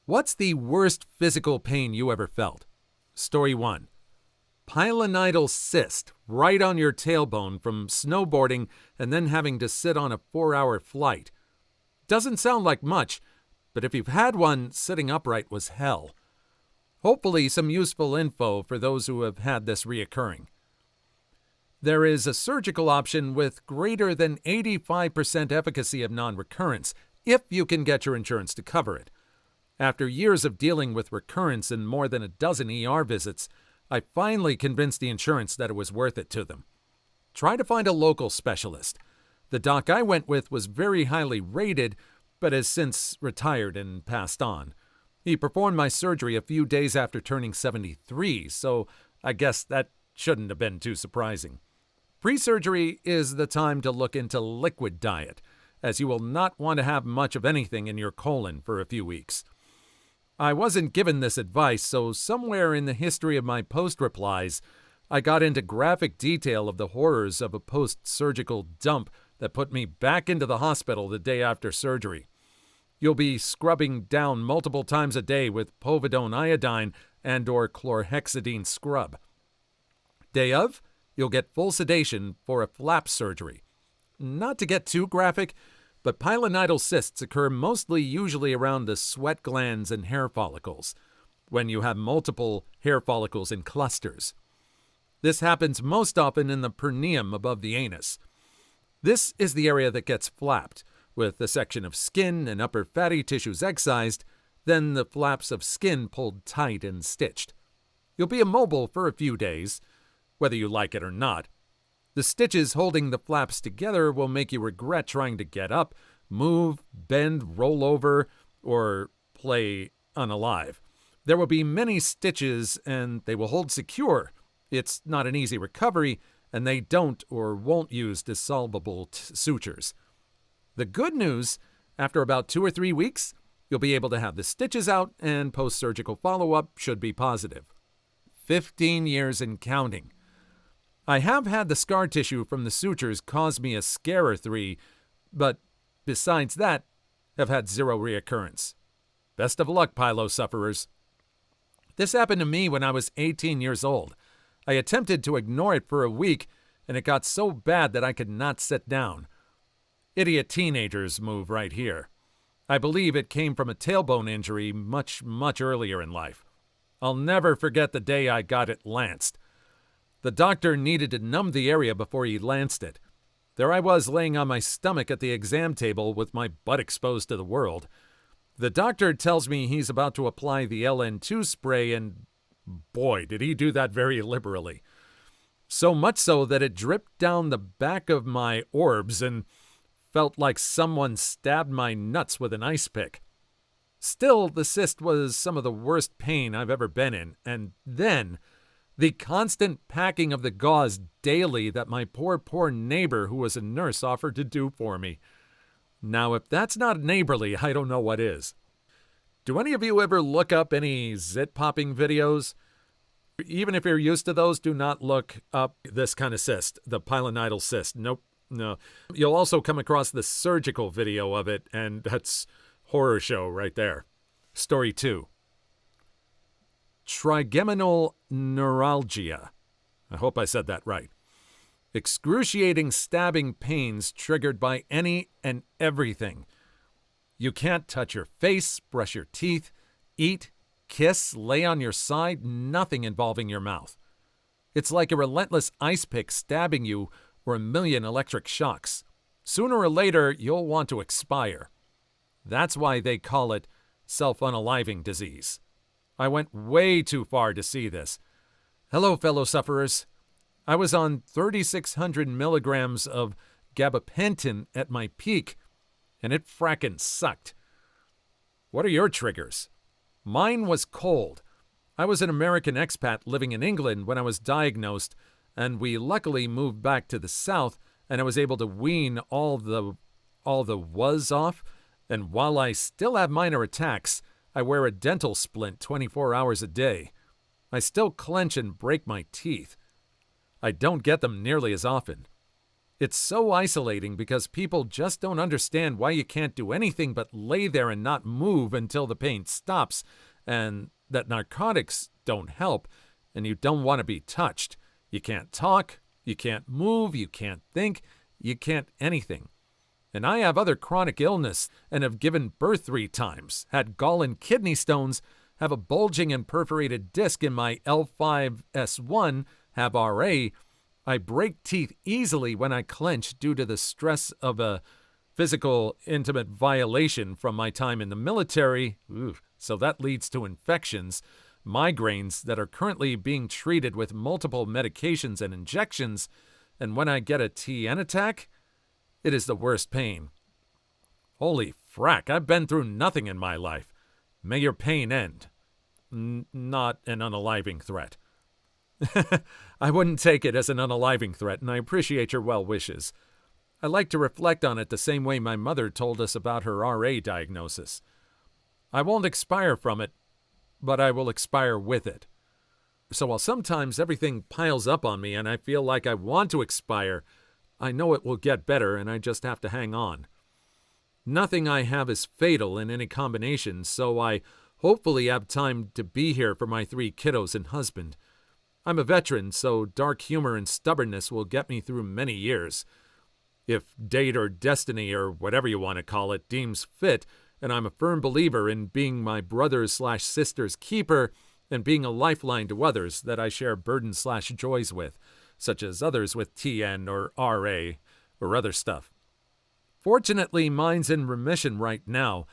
What's the worst physical pain you ever felt? Story 1. Pilonidal cyst right on your tailbone from snowboarding and then having to sit on a 4-hour flight. Doesn't sound like much, but if you've had one, sitting upright was hell. Hopefully some useful info for those who have had this reoccurring. There is a surgical option with greater than 85% efficacy of non-recurrence, if you can get your insurance to cover it. After years of dealing with recurrence and more than a dozen ER visits, I finally convinced the insurance that it was worth it to them. Try to find a local specialist. The doc I went with was very highly rated, but has since retired and passed on. He performed my surgery a few days after turning 73, so I guess that shouldn't have been too surprising. Pre-surgery is the time to look into liquid diet, as you will not want to have much of anything in your colon for a few weeks. I wasn't given this advice, so somewhere in the history of my post replies, I got into graphic detail of the horrors of a post-surgical dump that put me back into the hospital the day after surgery. You'll be scrubbing down multiple times a day with povidone iodine and/or chlorhexidine scrub. Day of, you'll get full sedation for a flap surgery. Not to get too graphic, but pilonidal cysts occur usually around the sweat glands and hair follicles, when you have multiple hair follicles in clusters. This happens most often in the perineum above the anus. This is the area that gets flapped, with a section of skin and upper fatty tissues excised, then the flaps of skin pulled tight and stitched. You'll be immobile for a few days, whether you like it or not. The stitches holding the flaps together will make you regret trying to get up, move, bend, roll over, or play unalive. There will be many stitches and they will hold secure. It's not an easy recovery, and they don't or won't use dissolvable sutures. The good news, after about 2 or 3 weeks, you'll be able to have the stitches out and post-surgical follow-up should be positive. 15 years and counting. I have had the scar tissue from the sutures cause me a scare or 3, but besides that, have had 0 reoccurrence. Best of luck, Pilo sufferers. This happened to me when I was 18 years old. I attempted to ignore it for a week, and it got so bad that I could not sit down. Idiot teenagers move right here. I believe it came from a tailbone injury much earlier in life. I'll never forget the day I got it lanced. The doctor needed to numb the area before he lanced it. There I was laying on my stomach at the exam table with my butt exposed to the world. The doctor tells me he's about to apply the LN2 spray, and boy, did he do that very liberally. So much so that it dripped down the back of my orbs and felt like someone stabbed my nuts with an ice pick. Still, the cyst was some of the worst pain I've ever been in, and then the constant packing of the gauze daily that my poor neighbor who was a nurse offered to do for me. Now, if that's not neighborly, I don't know what is. Do any of you ever look up any zit-popping videos? Even if you're used to those, do not look up this kind of cyst, the pilonidal cyst. Nope, no. You'll also come across the surgical video of it, and that's horror show right there. Story 2. Trigeminal neuralgia. I hope I said that right. Excruciating stabbing pains triggered by any and everything. You can't touch your face, brush your teeth, eat, kiss, lay on your side, nothing involving your mouth. It's like a relentless ice pick stabbing you or a million electric shocks. Sooner or later, you'll want to expire. That's why they call it self-unaliving disease. I went way too far to see this. Hello, fellow sufferers. I was on 3,600 milligrams of gabapentin at my peak, and it frackin' sucked. What are your triggers? Mine was cold. I was an American expat living in England when I was diagnosed, and we luckily moved back to the South, and I was able to wean all the was off, and while I still have minor attacks, I wear a dental splint 24 hours a day. I still clench and break my teeth. I don't get them nearly as often. It's so isolating because people just don't understand why you can't do anything but lay there and not move until the pain stops, and that narcotics don't help, and you don't want to be touched. You can't talk, you can't move, you can't think, you can't anything. And I have other chronic illness and have given birth 3 times, had gall and kidney stones, have a bulging and perforated disc in my L5-S1, have RA. I break teeth easily when I clench due to the stress of a physical intimate violation from my time in the military. So that leads to infections, migraines that are currently being treated with multiple medications and injections, and when I get a TN attack, it is the worst pain. Holy frack, I've been through nothing in my life. May your pain end. Not an unaliving threat. I wouldn't take it as an unaliving threat, and I appreciate your well wishes. I like to reflect on it the same way my mother told us about her RA diagnosis. I won't expire from it, but I will expire with it. So while sometimes everything piles up on me and I feel like I want to expire, I know it will get better and I just have to hang on. Nothing I have is fatal in any combination, so I hopefully have time to be here for my 3 kiddos and husband. I'm a veteran, so dark humor and stubbornness will get me through many years. If date or destiny or whatever you want to call it deems fit, and I'm a firm believer in being my brother's/sister's keeper and being a lifeline to others that I share burdens/joys with, such as others with TN or RA or other stuff. Fortunately, mine's in remission right now,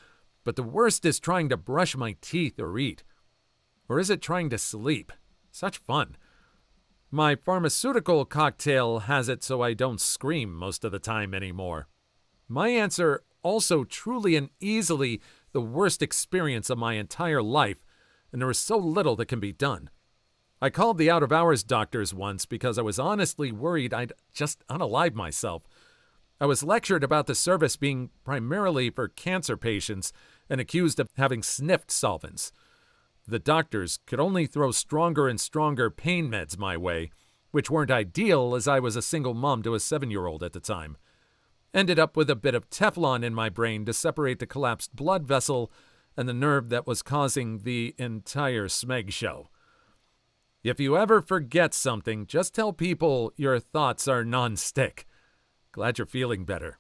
but the worst is trying to brush my teeth or eat. Or is it trying to sleep? Such fun. My pharmaceutical cocktail has it so I don't scream most of the time anymore. My answer, also truly and easily the worst experience of my entire life, and there is so little that can be done. I called the out-of-hours doctors once because I was honestly worried I'd just unalive myself. I was lectured about the service being primarily for cancer patients and accused of having sniffed solvents. The doctors could only throw stronger and stronger pain meds my way, which weren't ideal as I was a single mom to a 7-year-old at the time. Ended up with a bit of Teflon in my brain to separate the collapsed blood vessel and the nerve that was causing the entire smeg show. If you ever forget something, just tell people your thoughts are non-stick. Glad you're feeling better.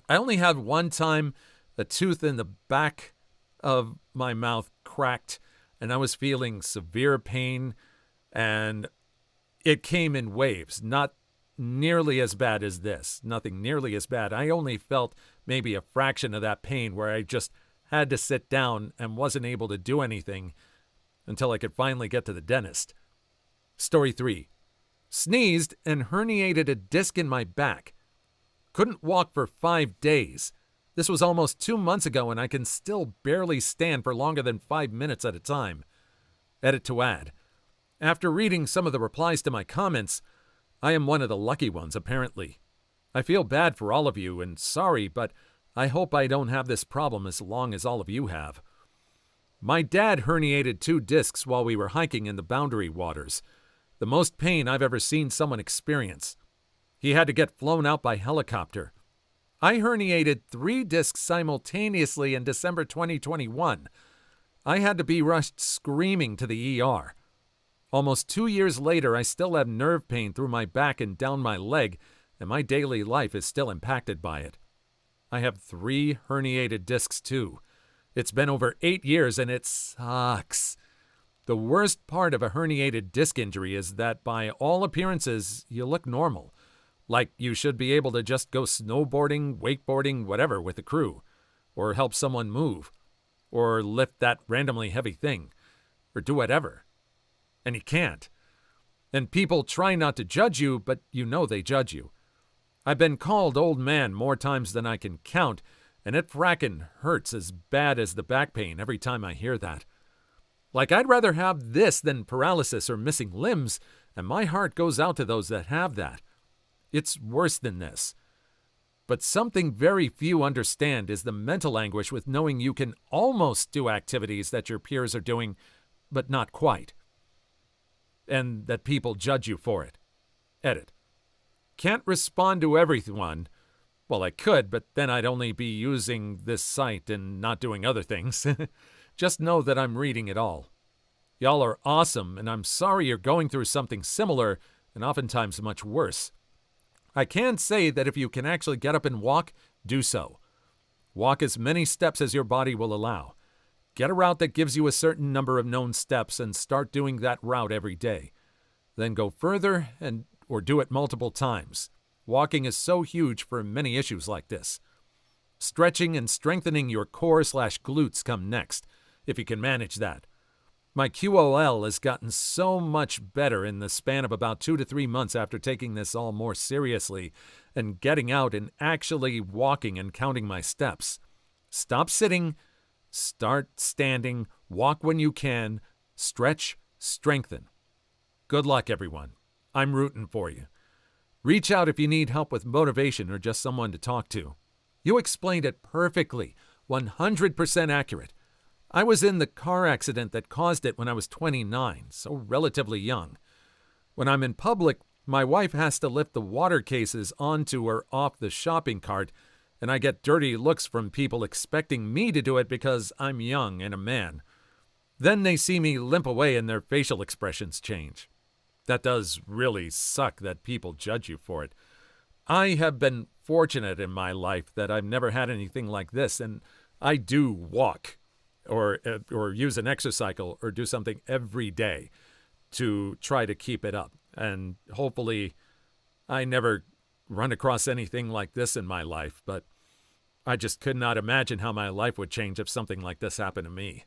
I only had one time a tooth in the back of my mouth cracked, and I was feeling severe pain, and it came in waves, not nearly as bad as this. Nothing nearly as bad. I only felt maybe a fraction of that pain where I just had to sit down and wasn't able to do anything until I could finally get to the dentist. Story 3. Sneezed and herniated a disc in my back. Couldn't walk for 5 days. This was almost 2 months ago and I can still barely stand for longer than 5 minutes at a time. Edit to add. After reading some of the replies to my comments, I am one of the lucky ones, apparently. I feel bad for all of you and sorry, but I hope I don't have this problem as long as all of you have. My dad herniated 2 discs while we were hiking in the Boundary Waters. The most pain I've ever seen someone experience. He had to get flown out by helicopter. I herniated 3 discs simultaneously in December 2021. I had to be rushed screaming to the ER. Almost 2 years later, I still have nerve pain through my back and down my leg, and my daily life is still impacted by it. I have 3 herniated discs too. It's been over 8 years and it sucks. The worst part of a herniated disc injury is that by all appearances, you look normal. Like you should be able to just go snowboarding, wakeboarding, whatever with the crew. Or help someone move. Or lift that randomly heavy thing. Or do whatever. And you can't. And people try not to judge you, but you know they judge you. I've been called old man more times than I can count, and it frackin' hurts as bad as the back pain every time I hear that. Like I'd rather have this than paralysis or missing limbs, and my heart goes out to those that have that. It's worse than this. But something very few understand is the mental anguish with knowing you can almost do activities that your peers are doing, but not quite. And that people judge you for it. Edit. can't respond to everyone. Well, I could, but then I'd only be using this site and not doing other things. Just know that I'm reading it all. Y'all are awesome, and I'm sorry you're going through something similar and oftentimes much worse. I can say that if you can actually get up and walk, do so. Walk as many steps as your body will allow. Get a route that gives you a certain number of known steps and start doing that route every day. Then go further or do it multiple times. Walking is so huge for many issues like this. Stretching and strengthening your core/glutes come next, if you can manage that. My QOL has gotten so much better in the span of about 2 to 3 months after taking this all more seriously and getting out and actually walking and counting my steps. Stop sitting, start standing, walk when you can, stretch, strengthen. Good luck, everyone. I'm rooting for you. Reach out if you need help with motivation or just someone to talk to. You explained it perfectly, 100% accurate. I was in the car accident that caused it when I was 29, so relatively young. When I'm in public, my wife has to lift the water cases onto or off the shopping cart, and I get dirty looks from people expecting me to do it because I'm young and a man. Then they see me limp away and their facial expressions change. That does really suck that people judge you for it. I have been fortunate in my life that I've never had anything like this, and I do walk or use an exercycle or do something every day to try to keep it up. And hopefully I never run across anything like this in my life, but I just could not imagine how my life would change if something like this happened to me.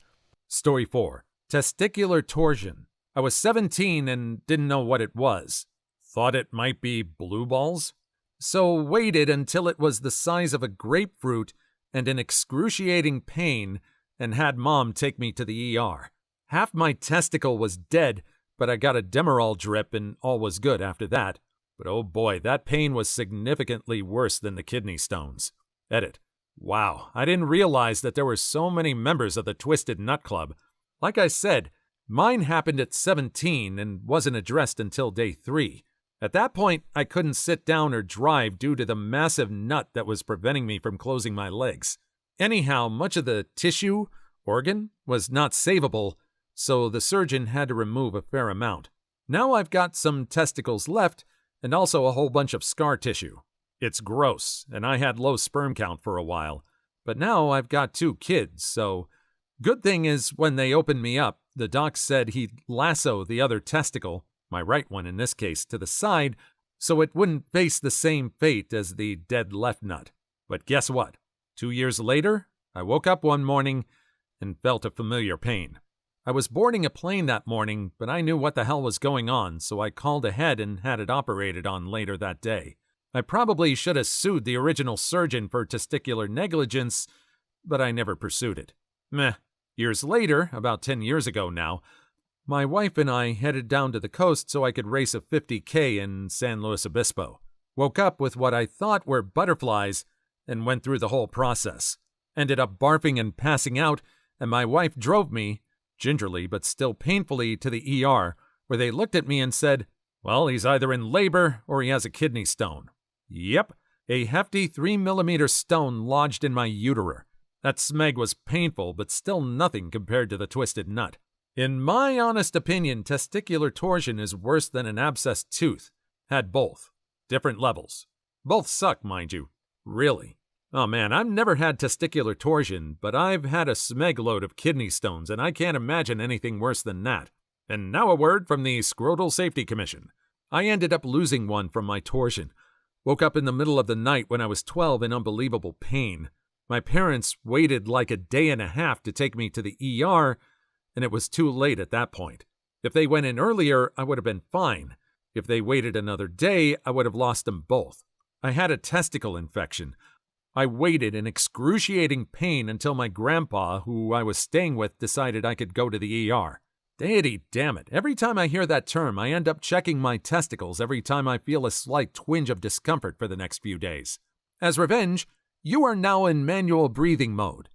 Story 4. Testicular torsion. I was 17 and didn't know what it was. Thought it might be blue balls? So waited until it was the size of a grapefruit and in excruciating pain and had Mom take me to the ER. Half my testicle was dead, but I got a Demerol drip and all was good after that. But oh boy, that pain was significantly worse than the kidney stones. Edit. Wow, I didn't realize that there were so many members of the Twisted Nut Club. Like I said, mine happened at 17 and wasn't addressed until day 3. At that point, I couldn't sit down or drive due to the massive nut that was preventing me from closing my legs. Anyhow, much of the tissue, organ, was not savable, so the surgeon had to remove a fair amount. Now I've got some testicles left and also a whole bunch of scar tissue. It's gross, and I had low sperm count for a while, but now I've got 2 kids, so good thing is when they opened me up, the doc said he'd lasso the other testicle, my right one in this case, to the side so it wouldn't face the same fate as the dead left nut. But guess what? 2 years later, I woke up one morning and felt a familiar pain. I was boarding a plane that morning, but I knew what the hell was going on, so I called ahead and had it operated on later that day. I probably should have sued the original surgeon for testicular negligence, but I never pursued it. Meh. Years later, about 10 years ago now, my wife and I headed down to the coast so I could race a 50K in San Luis Obispo. Woke up with what I thought were butterflies and went through the whole process. Ended up barfing and passing out, and my wife drove me, gingerly but still painfully, to the ER, where they looked at me and said, well, he's either in labor or he has a kidney stone. Yep, a hefty 3mm stone lodged in my uterer. That smeg was painful, but still nothing compared to the twisted nut. In my honest opinion, testicular torsion is worse than an abscessed tooth. Had both. Different levels. Both suck, mind you. Really. Oh man, I've never had testicular torsion, but I've had a smeg load of kidney stones, and I can't imagine anything worse than that. And now a word from the Scrotal Safety Commission. I ended up losing one from my torsion. Woke up in the middle of the night when I was 12 in unbelievable pain. My parents waited like a day and a half to take me to the ER, and it was too late at that point. If they went in earlier, I would have been fine. If they waited another day, I would have lost them both. I had a testicle infection. I waited in excruciating pain until my grandpa, who I was staying with, decided I could go to the ER. Deity damn it, every time I hear that term, I end up checking my testicles every time I feel a slight twinge of discomfort for the next few days. As revenge, you are now in manual breathing mode.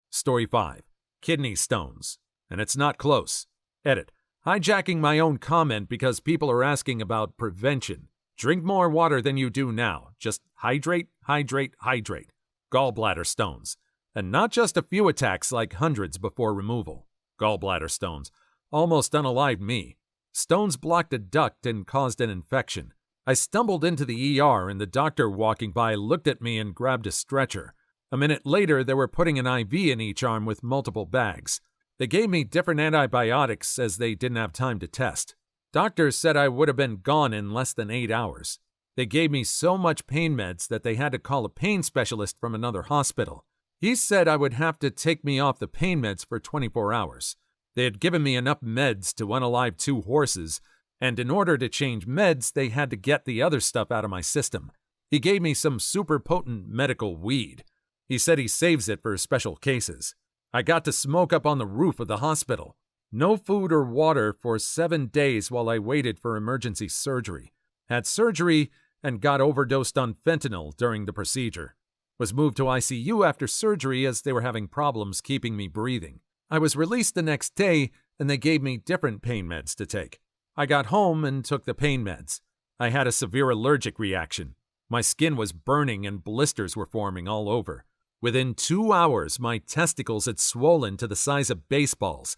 Story 5. Kidney stones. And it's not close. Edit. Hijacking my own comment because people are asking about prevention. Drink more water than you do now. Just hydrate, hydrate, hydrate. Gallbladder stones. And not just a few attacks like hundreds before removal. Gallbladder stones. Almost unalived me. Stones blocked a duct and caused an infection. I stumbled into the ER and the doctor walking by looked at me and grabbed a stretcher. A minute later, they were putting an IV in each arm with multiple bags. They gave me different antibiotics as they didn't have time to test. Doctors said I would have been gone in less than 8 hours. They gave me so much pain meds that they had to call a pain specialist from another hospital. He said I would have to take me off the pain meds for 24 hours. They had given me enough meds to unalive 2 horses, and in order to change meds, they had to get the other stuff out of my system. He gave me some super potent medical weed. He said he saves it for special cases. I got to smoke up on the roof of the hospital. No food or water for 7 days while I waited for emergency surgery. Had surgery and got overdosed on fentanyl during the procedure. Was moved to ICU after surgery as they were having problems keeping me breathing. I was released the next day and they gave me different pain meds to take. I got home and took the pain meds. I had a severe allergic reaction. My skin was burning and blisters were forming all over. Within 2 hours, my testicles had swollen to the size of baseballs.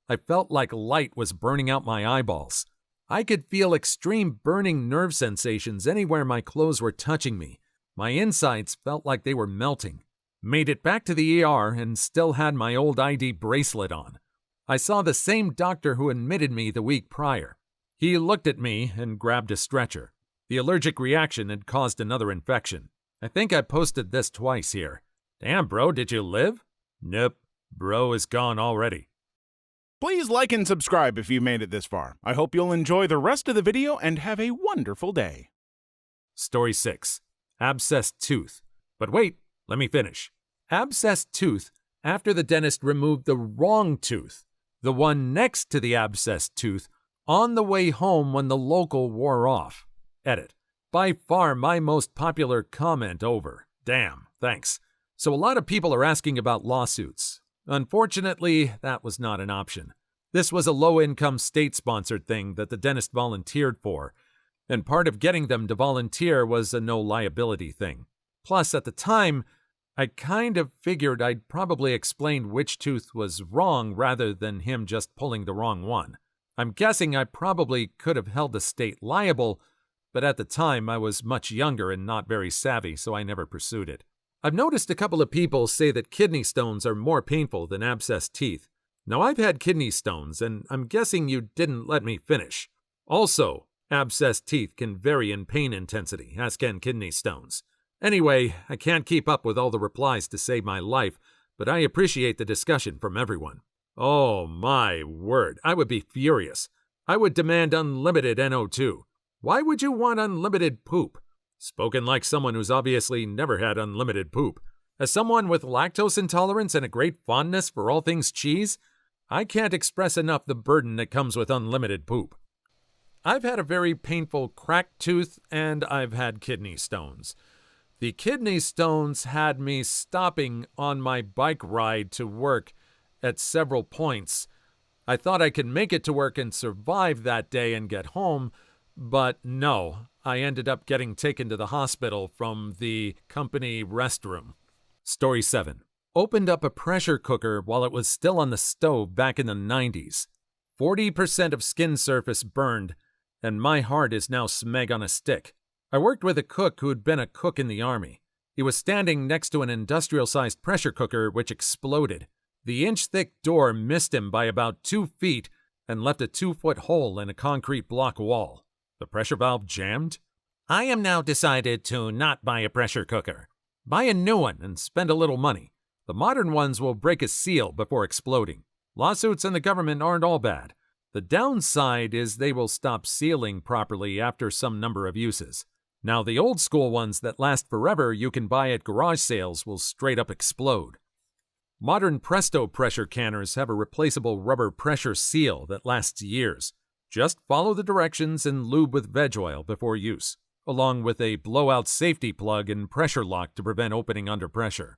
I felt like light was burning out my eyeballs. I could feel extreme burning nerve sensations anywhere my clothes were touching me. My insides felt like they were melting. Made it back to the ER and still had my old ID bracelet on. I saw the same doctor who admitted me the week prior. He looked at me and grabbed a stretcher. The allergic reaction had caused another infection. I think I posted this twice here. Damn, bro, did you live? Nope, bro is gone already. Please like and subscribe if you made it this far. I hope you'll enjoy the rest of the video and have a wonderful day. Story 6. Abscessed tooth. But wait, let me finish. Abscessed tooth after the dentist removed the wrong tooth, the one next to the abscessed tooth, on the way home when the local wore off. Edit. By far my most popular comment over. Damn, thanks. So a lot of people are asking about lawsuits. Unfortunately, that was not an option. This was a low-income state-sponsored thing that the dentist volunteered for, and part of getting them to volunteer was a no-liability thing. Plus, at the time, I kind of figured I'd probably explained which tooth was wrong rather than him just pulling the wrong one. I'm guessing I probably could have held the state liable, but at the time I was much younger and not very savvy, so I never pursued it. I've noticed a couple of people say that kidney stones are more painful than abscessed teeth. Now, I've had kidney stones, and I'm guessing you didn't let me finish. Also, abscessed teeth can vary in pain intensity, as can kidney stones. Anyway, I can't keep up with all the replies to save my life, but I appreciate the discussion from everyone. Oh my word, I would be furious. I would demand unlimited NO2. Why would you want unlimited poop? Spoken like someone who's obviously never had unlimited poop. As someone with lactose intolerance and a great fondness for all things cheese, I can't express enough the burden that comes with unlimited poop. I've had a very painful cracked tooth, and I've had kidney stones. The kidney stones had me stopping on my bike ride to work at several points. I thought I could make it to work and survive that day and get home, but no, I ended up getting taken to the hospital from the company restroom. Story 7. Opened up a pressure cooker while it was still on the stove back in the 90s. 40% of skin surface burned, and my heart is now smeg on a stick. I worked with a cook who had been a cook in the Army. He was standing next to an industrial-sized pressure cooker which exploded. The inch-thick door missed him by about 2 feet and left a 2-foot hole in a concrete block wall. The pressure valve jammed? I am now decided to not buy a pressure cooker. Buy a new one and spend a little money. The modern ones will break a seal before exploding. Lawsuits and the government aren't all bad. The downside is they will stop sealing properly after some number of uses. Now, the old school ones that last forever you can buy at garage sales will straight up explode. Modern Presto pressure canners have a replaceable rubber pressure seal that lasts years. Just follow the directions and lube with veg oil before use, along with a blowout safety plug and pressure lock to prevent opening under pressure.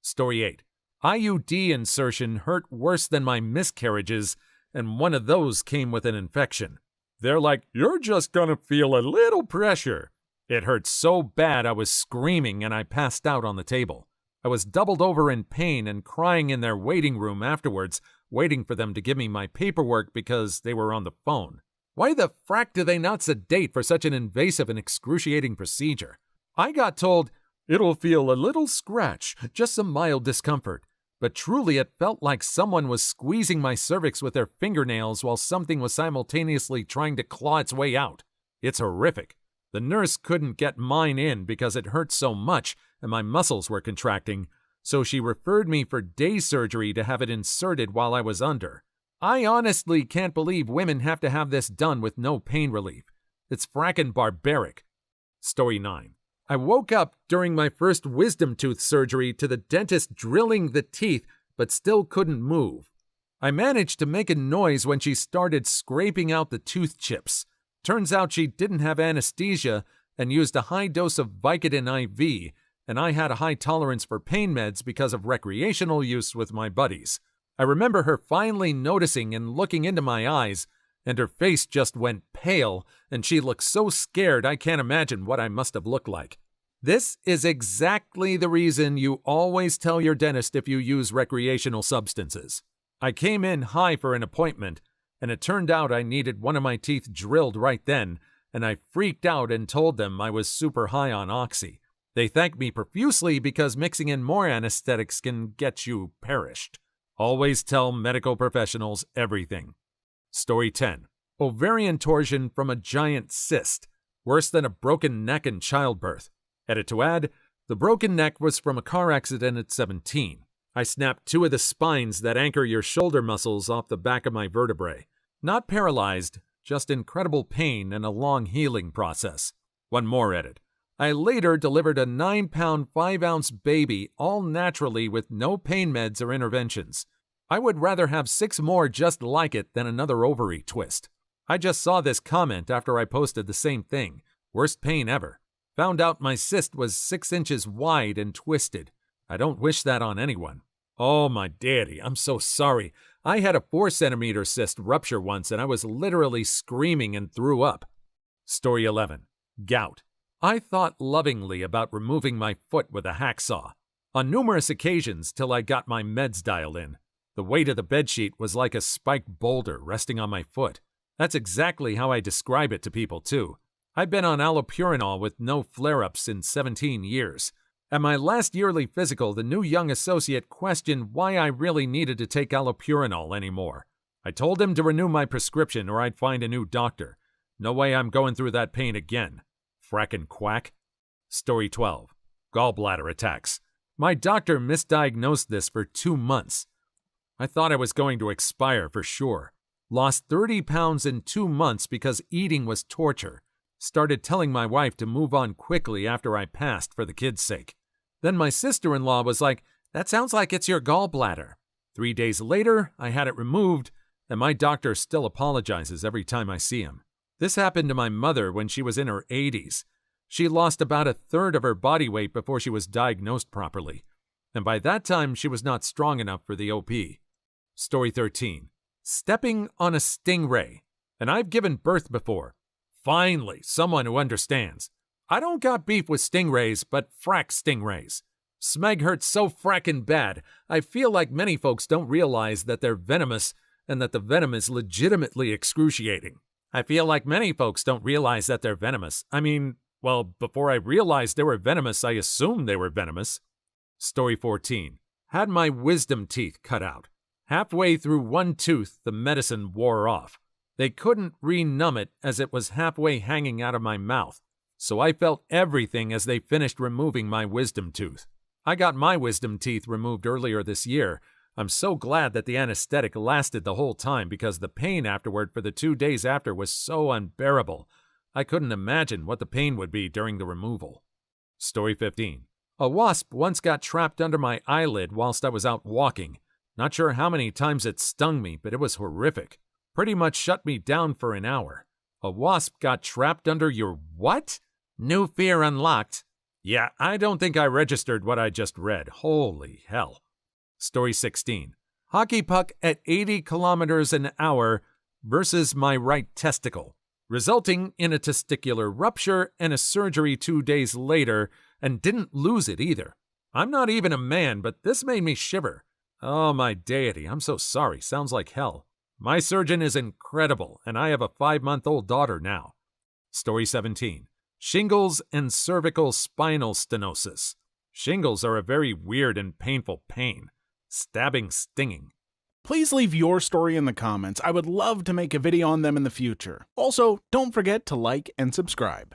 Story 8. IUD insertion hurt worse than my miscarriages, and one of those came with an infection. They're like, "You're just gonna feel a little pressure." It hurt so bad I was screaming and I passed out on the table. I was doubled over in pain and crying in their waiting room afterwards, waiting for them to give me my paperwork because they were on the phone. Why the frack do they not sedate for such an invasive and excruciating procedure? I got told, "It'll feel a little scratch, just some mild discomfort." But truly it felt like someone was squeezing my cervix with their fingernails while something was simultaneously trying to claw its way out. It's horrific. The nurse couldn't get mine in because it hurt so much and my muscles were contracting, so she referred me for day surgery to have it inserted while I was under. I honestly can't believe women have to have this done with no pain relief. It's frackin' barbaric. Story 9. I woke up during my first wisdom tooth surgery to the dentist drilling the teeth but still couldn't move. I managed to make a noise when she started scraping out the tooth chips. Turns out she didn't have anesthesia and used a high dose of Vicodin IV, and I had a high tolerance for pain meds because of recreational use with my buddies. I remember her finally noticing and looking into my eyes, and her face just went pale, and she looked so scared I can't imagine what I must have looked like. This is exactly the reason you always tell your dentist if you use recreational substances. I came in high for an appointment, and it turned out I needed one of my teeth drilled right then, and I freaked out and told them I was super high on Oxy. They thanked me profusely because mixing in more anesthetics can get you perished. Always tell medical professionals everything. Story 10. Ovarian torsion from a giant cyst. Worse than a broken neck in childbirth. Edit to add, the broken neck was from a car accident at 17. I snapped 2 of the spines that anchor your shoulder muscles off the back of my vertebrae. Not paralyzed, just incredible pain and a long healing process. One more edit. I later delivered a 9-pound, 5-ounce baby all naturally with no pain meds or interventions. I would rather have 6 more just like it than another ovary twist. I just saw this comment after I posted the same thing. Worst pain ever. Found out my cyst was 6 inches wide and twisted. I don't wish that on anyone. Oh my daddy, I'm so sorry. I had a 4-centimeter cyst rupture once and I was literally screaming and threw up. Story 11. Gout. I thought lovingly about removing my foot with a hacksaw. On numerous occasions till I got my meds dialed in. The weight of the bedsheet was like a spiked boulder resting on my foot. That's exactly how I describe it to people too. I've been on allopurinol with no flare-ups in 17 years. At my last yearly physical, the new young associate questioned why I really needed to take allopurinol anymore. I told him to renew my prescription or I'd find a new doctor. No way I'm going through that pain again. Frackin' quack. Story 12. Gallbladder attacks. My doctor misdiagnosed this for 2 months. I thought I was going to expire for sure. Lost 30 pounds in 2 months because eating was torture. Started telling my wife to move on quickly after I passed for the kids' sake. Then my sister-in-law was like, "That sounds like it's your gallbladder." 3 days later, I had it removed, and my doctor still apologizes every time I see him. This happened to my mother when she was in her 80s. She lost about 1/3 of her body weight before she was diagnosed properly, and by that time she was not strong enough for the OP. Story 13. Stepping on a stingray. And I've given birth before. Finally, someone who understands. I don't got beef with stingrays, but frack stingrays. Smeg hurts so frackin' bad, I feel like many folks don't realize that they're venomous and that the venom is legitimately excruciating. I feel like many folks don't realize that they're venomous. I mean, well, before I realized they were venomous, I assumed they were venomous. Story 14. Had my wisdom teeth cut out. Halfway through one tooth, the medicine wore off. They couldn't re-numb it as it was halfway hanging out of my mouth, so I felt everything as they finished removing my wisdom tooth. I got my wisdom teeth removed earlier this year. I'm so glad that the anesthetic lasted the whole time because the pain afterward for the 2 days after was so unbearable. I couldn't imagine what the pain would be during the removal. Story 15. A wasp once got trapped under my eyelid whilst I was out walking. Not sure how many times it stung me, but it was horrific. Pretty much shut me down for an hour. A wasp got trapped under your what? New fear unlocked. Yeah, I don't think I registered what I just read. Holy hell. Story 16. Hockey puck at 80 kilometers an hour versus my right testicle. resulting in a testicular rupture and a surgery 2 days later, and didn't lose it either. I'm not even a man, but this made me shiver. Oh, my deity, I'm so sorry. Sounds like hell. My surgeon is incredible, and I have a 5-month-old daughter now. Story 17. Shingles and cervical spinal stenosis. Shingles are a very weird and painful pain. Stabbing, stinging. Please leave your story in the comments. I would love to make a video on them in the future. Also, don't forget to like and subscribe.